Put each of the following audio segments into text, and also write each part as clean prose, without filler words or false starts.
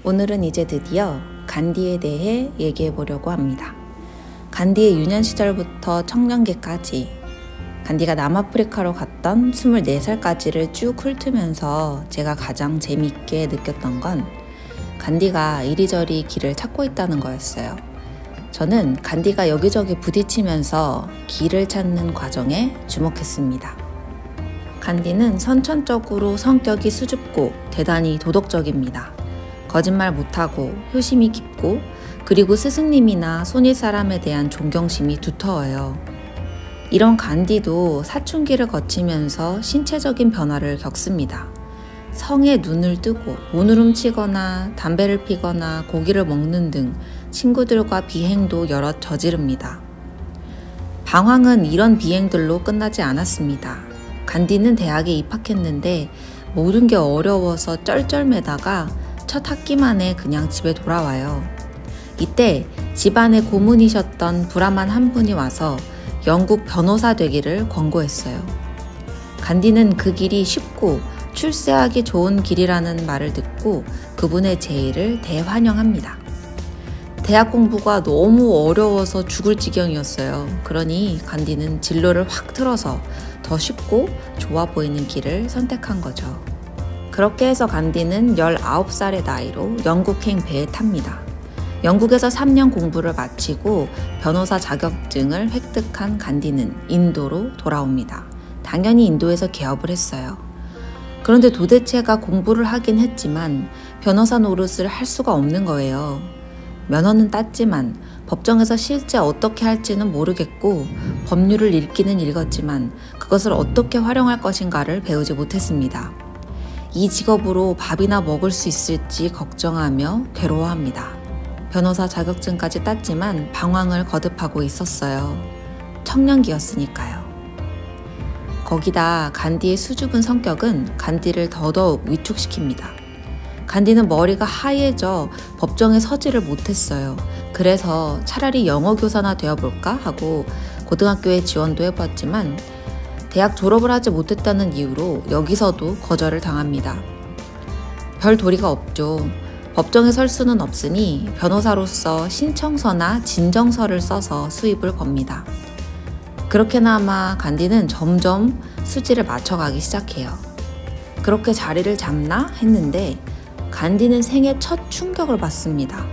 오늘은 이제 드디어 간디에 대해 얘기해 보려고 합니다. 간디의 유년 시절부터 청년기까지 간디가 남아프리카로 갔던 24살까지를 쭉 훑으면서 제가 가장 재미있게 느꼈던 건 간디가 이리저리 길을 찾고 있다는 거였어요. 저는 간디가 여기저기 부딪히면서 길을 찾는 과정에 주목했습니다. 간디는 선천적으로 성격이 수줍고 대단히 도덕적입니다. 거짓말 못하고 효심이 깊고 그리고 스승님이나 손윗 사람에 대한 존경심이 두터워요. 이런 간디도 사춘기를 거치면서 신체적인 변화를 겪습니다. 성에 눈을 뜨고 문을 훔치거나 담배를 피거나 고기를 먹는 등 친구들과 비행도 여럿 저지릅니다. 방황은 이런 비행들로 끝나지 않았습니다. 간디는 대학에 입학했는데 모든 게 어려워서 쩔쩔매다가 첫 학기만에 그냥 집에 돌아와요. 이때 집안의 고문이셨던 브라만 한 분이 와서 영국 변호사 되기를 권고했어요. 간디는 그 길이 쉽고 출세하기 좋은 길이라는 말을 듣고 그분의 제의를 대환영합니다. 대학 공부가 너무 어려워서 죽을 지경이었어요. 그러니 간디는 진로를 확 틀어서 더 쉽고 좋아 보이는 길을 선택한 거죠. 그렇게 해서 간디는 19살의 나이로 영국행 배에 탑니다. 영국에서 3년 공부를 마치고 변호사 자격증을 획득한 간디는 인도로 돌아옵니다. 당연히 인도에서 개업을 했어요. 그런데 도대체가 공부를 하긴 했지만 변호사 노릇을 할 수가 없는 거예요. 면허는 땄지만 법정에서 실제 어떻게 할지는 모르겠고 법률을 읽기는 읽었지만 그것을 어떻게 활용할 것인가를 배우지 못했습니다. 이 직업으로 밥이나 먹을 수 있을지 걱정하며 괴로워합니다. 변호사 자격증까지 땄지만 방황을 거듭하고 있었어요. 청년기였으니까요. 거기다 간디의 수줍은 성격은 간디를 더더욱 위축시킵니다. 간디는 머리가 하얘져 법정에 서지를 못했어요. 그래서 차라리 영어 교사나 되어볼까 하고 고등학교에 지원도 해봤지만 대학 졸업을 하지 못했다는 이유로 여기서도 거절을 당합니다. 별 도리가 없죠. 법정에 설 수는 없으니 변호사로서 신청서나 진정서를 써서 수입을 겁니다. 그렇게나마 간디는 점점 수지를 맞춰가기 시작해요. 그렇게 자리를 잡나 했는데 간디는 생애 첫 충격을 받습니다.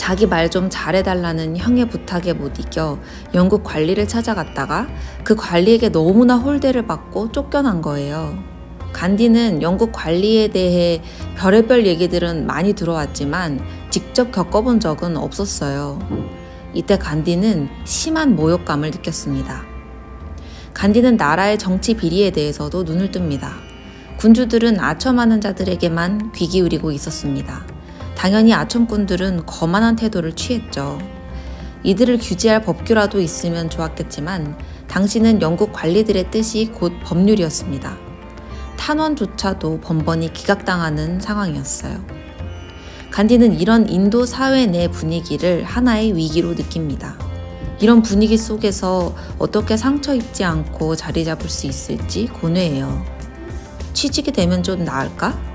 자기 말 좀 잘해달라는 형의 부탁에 못 이겨 영국 관리를 찾아갔다가 그 관리에게 너무나 홀대를 받고 쫓겨난 거예요. 간디는 영국 관리에 대해 별의별 얘기들은 많이 들어왔지만 직접 겪어본 적은 없었어요. 이때 간디는 심한 모욕감을 느꼈습니다. 간디는 나라의 정치 비리에 대해서도 눈을 뜹니다. 군주들은 아첨하는 자들에게만 귀 기울이고 있었습니다. 당연히 아첨꾼들은 거만한 태도를 취했죠. 이들을 규제할 법규라도 있으면 좋았겠지만 당시는 영국 관리들의 뜻이 곧 법률이었습니다. 탄원조차도 번번이 기각당하는 상황이었어요. 간디는 이런 인도 사회 내 분위기를 하나의 위기로 느낍니다. 이런 분위기 속에서 어떻게 상처 입지 않고 자리 잡을 수 있을지 고뇌해요. 취직이 되면 좀 나을까?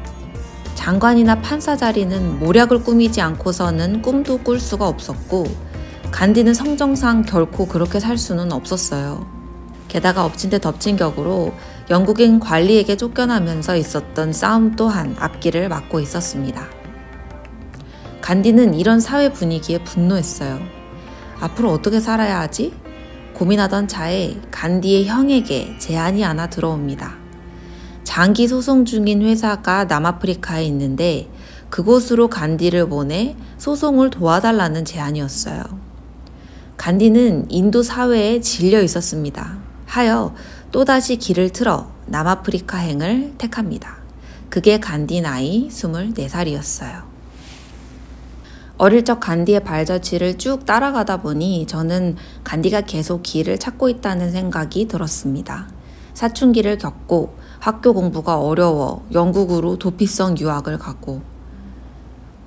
장관이나 판사 자리는 모략을 꾸미지 않고서는 꿈도 꿀 수가 없었고 간디는 성정상 결코 그렇게 살 수는 없었어요. 게다가 엎친 데 덮친 격으로 영국인 관리에게 쫓겨나면서 있었던 싸움 또한 앞길을 막고 있었습니다. 간디는 이런 사회 분위기에 분노했어요. 앞으로 어떻게 살아야 하지? 고민하던 차에 간디의 형에게 제안이 하나 들어옵니다. 장기 소송 중인 회사가 남아프리카에 있는데 그곳으로 간디를 보내 소송을 도와달라는 제안이었어요. 간디는 인도 사회에 질려 있었습니다. 하여 또다시 길을 틀어 남아프리카행을 택합니다. 그게 간디 나이 24살이었어요. 어릴 적 간디의 발자취를 쭉 따라가다 보니 저는 간디가 계속 길을 찾고 있다는 생각이 들었습니다. 사춘기를 겪고 학교 공부가 어려워 영국으로 도피성 유학을 가고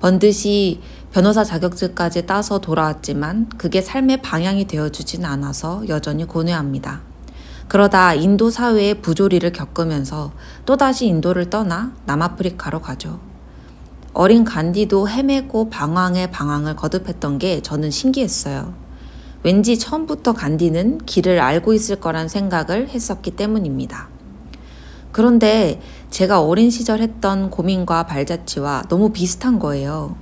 번듯이 변호사 자격증까지 따서 돌아왔지만 그게 삶의 방향이 되어주진 않아서 여전히 고뇌합니다. 그러다 인도 사회의 부조리를 겪으면서 또다시 인도를 떠나 남아프리카로 가죠. 어린 간디도 헤매고 방황에 방황을 거듭했던 게 저는 신기했어요. 왠지 처음부터 간디는 길을 알고 있을 거란 생각을 했었기 때문입니다. 그런데 제가 어린 시절 했던 고민과 발자취와 너무 비슷한 거예요.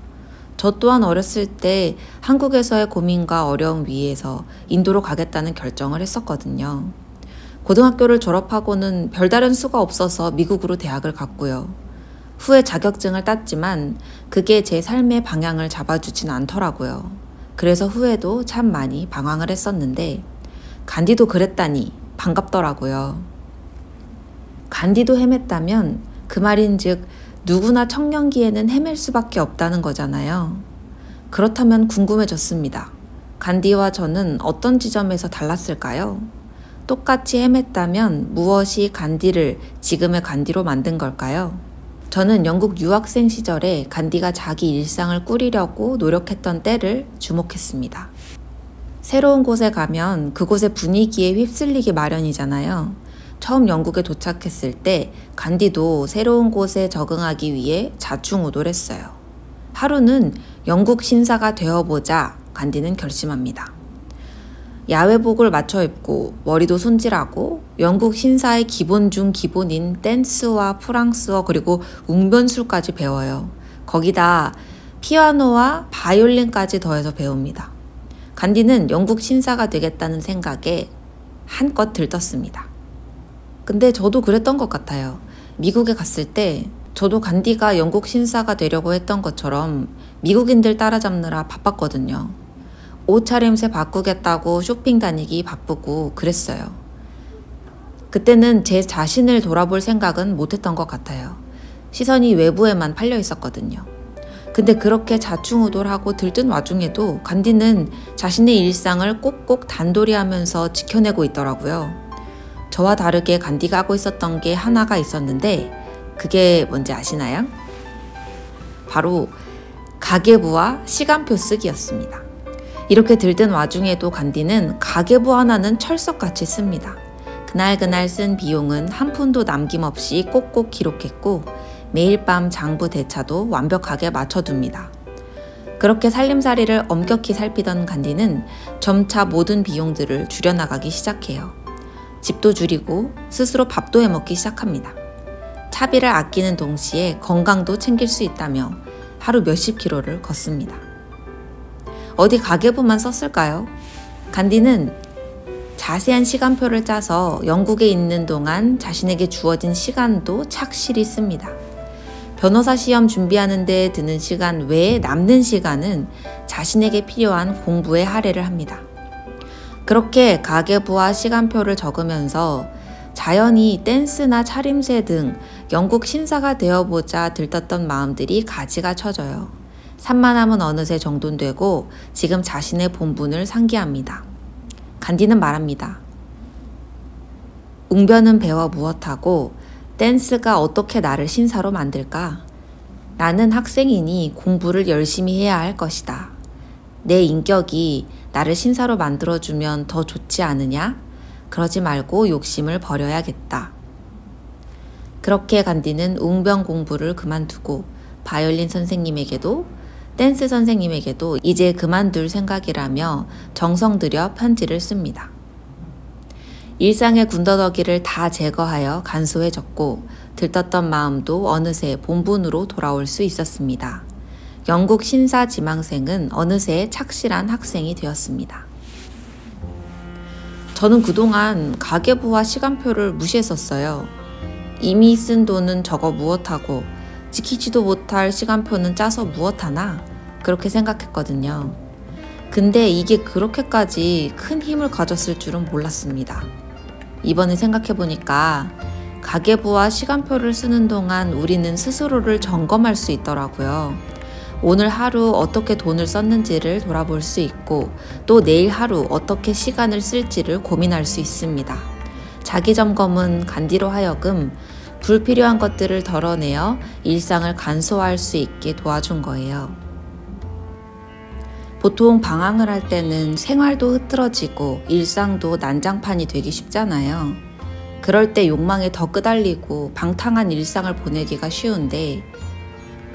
저 또한 어렸을 때 한국에서의 고민과 어려움 위에서 인도로 가겠다는 결정을 했었거든요. 고등학교를 졸업하고는 별다른 수가 없어서 미국으로 대학을 갔고요. 후에 자격증을 땄지만 그게 제 삶의 방향을 잡아주진 않더라고요. 그래서 후에도 참 많이 방황을 했었는데 간디도 그랬다니 반갑더라고요. 간디도 헤맸다면 그 말인즉 누구나 청년기에는 헤맬 수밖에 없다는 거잖아요. 그렇다면 궁금해졌습니다. 간디와 저는 어떤 지점에서 달랐을까요? 똑같이 헤맸다면 무엇이 간디를 지금의 간디로 만든 걸까요? 저는 영국 유학생 시절에 간디가 자기 일상을 꾸리려고 노력했던 때를 주목했습니다. 새로운 곳에 가면 그곳의 분위기에 휩쓸리기 마련이잖아요. 처음 영국에 도착했을 때 간디도 새로운 곳에 적응하기 위해 자충우돌했어요. 하루는 영국 신사가 되어보자 간디는 결심합니다. 야외복을 맞춰 입고 머리도 손질하고 영국 신사의 기본 중 기본인 댄스와 프랑스어 그리고 웅변술까지 배워요. 거기다 피아노와 바이올린까지 더해서 배웁니다. 간디는 영국 신사가 되겠다는 생각에 한껏 들떴습니다. 근데 저도 그랬던 것 같아요. 미국에 갔을 때 저도 간디가 영국 신사가 되려고 했던 것처럼 미국인들 따라잡느라 바빴거든요. 옷차림새 바꾸겠다고 쇼핑 다니기 바쁘고 그랬어요. 그때는 제 자신을 돌아볼 생각은 못했던 것 같아요. 시선이 외부에만 팔려 있었거든요. 근데 그렇게 자충우돌하고 들뜬 와중에도 간디는 자신의 일상을 꼭꼭 단돌이 하면서 지켜내고 있더라고요. 저와 다르게 간디가 하고 있었던 게 하나가 있었는데 그게 뭔지 아시나요? 바로 가계부와 시간표 쓰기였습니다. 이렇게 들뜬 와중에도 간디는 가계부 하나는 철석같이 씁니다. 그날 쓴 비용은 한 푼도 남김없이 꼭꼭 기록했고 매일 밤 장부 대차도 완벽하게 맞춰둡니다. 그렇게 살림살이를 엄격히 살피던 간디는 점차 모든 비용들을 줄여나가기 시작해요. 집도 줄이고 스스로 밥도 해먹기 시작합니다. 차비를 아끼는 동시에 건강도 챙길 수 있다며 하루 몇십 킬로를 걷습니다. 어디 가계부만 썼을까요? 간디는 자세한 시간표를 짜서 영국에 있는 동안 자신에게 주어진 시간도 착실히 씁니다. 변호사 시험 준비하는 데 드는 시간 외에 남는 시간은 자신에게 필요한 공부에 할애를 합니다. 그렇게 가계부와 시간표를 적으면서 자연히 댄스나 차림새 등 영국 신사가 되어보자 들떴던 마음들이 가지가 쳐져요. 산만함은 어느새 정돈되고 지금 자신의 본분을 상기합니다. 간디는 말합니다. 웅변은 배워 무엇하고 댄스가 어떻게 나를 신사로 만들까? 나는 학생이니 공부를 열심히 해야 할 것이다. 내 인격이 나를 신사로 만들어주면 더 좋지 않으냐? 그러지 말고 욕심을 버려야겠다. 그렇게 간디는 웅변 공부를 그만두고 바이올린 선생님에게도 댄스 선생님에게도 이제 그만둘 생각이라며 정성 들여 편지를 씁니다. 일상의 군더더기를 다 제거하여 간소해졌고 들떴던 마음도 어느새 본분으로 돌아올 수 있었습니다. 영국 신사 지망생은 어느새 착실한 학생이 되었습니다. 저는 그동안 가계부와 시간표를 무시했었어요. 이미 쓴 돈은 적어 무엇하고 지키지도 못할 시간표는 짜서 무엇하나 그렇게 생각했거든요. 근데 이게 그렇게까지 큰 힘을 가졌을 줄은 몰랐습니다. 이번에 생각해보니까 가계부와 시간표를 쓰는 동안 우리는 스스로를 점검할 수 있더라고요. 오늘 하루 어떻게 돈을 썼는지를 돌아볼 수 있고 또 내일 하루 어떻게 시간을 쓸지를 고민할 수 있습니다. 자기 점검은 간디로 하여금 불필요한 것들을 덜어내어 일상을 간소화할 수 있게 도와준 거예요. 보통 방황을 할 때는 생활도 흐트러지고 일상도 난장판이 되기 쉽잖아요. 그럴 때 욕망에 더 끄달리고 방탕한 일상을 보내기가 쉬운데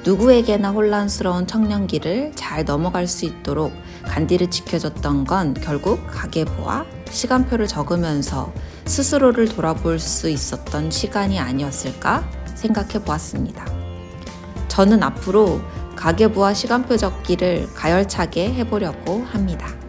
누구에게나 혼란스러운 청년기를 잘 넘어갈 수 있도록 간디를 지켜줬던 건 결국 가계부와 시간표를 적으면서 스스로를 돌아볼 수 있었던 시간이 아니었을까 생각해 보았습니다. 저는 앞으로 가계부와 시간표 적기를 가열차게 해보려고 합니다.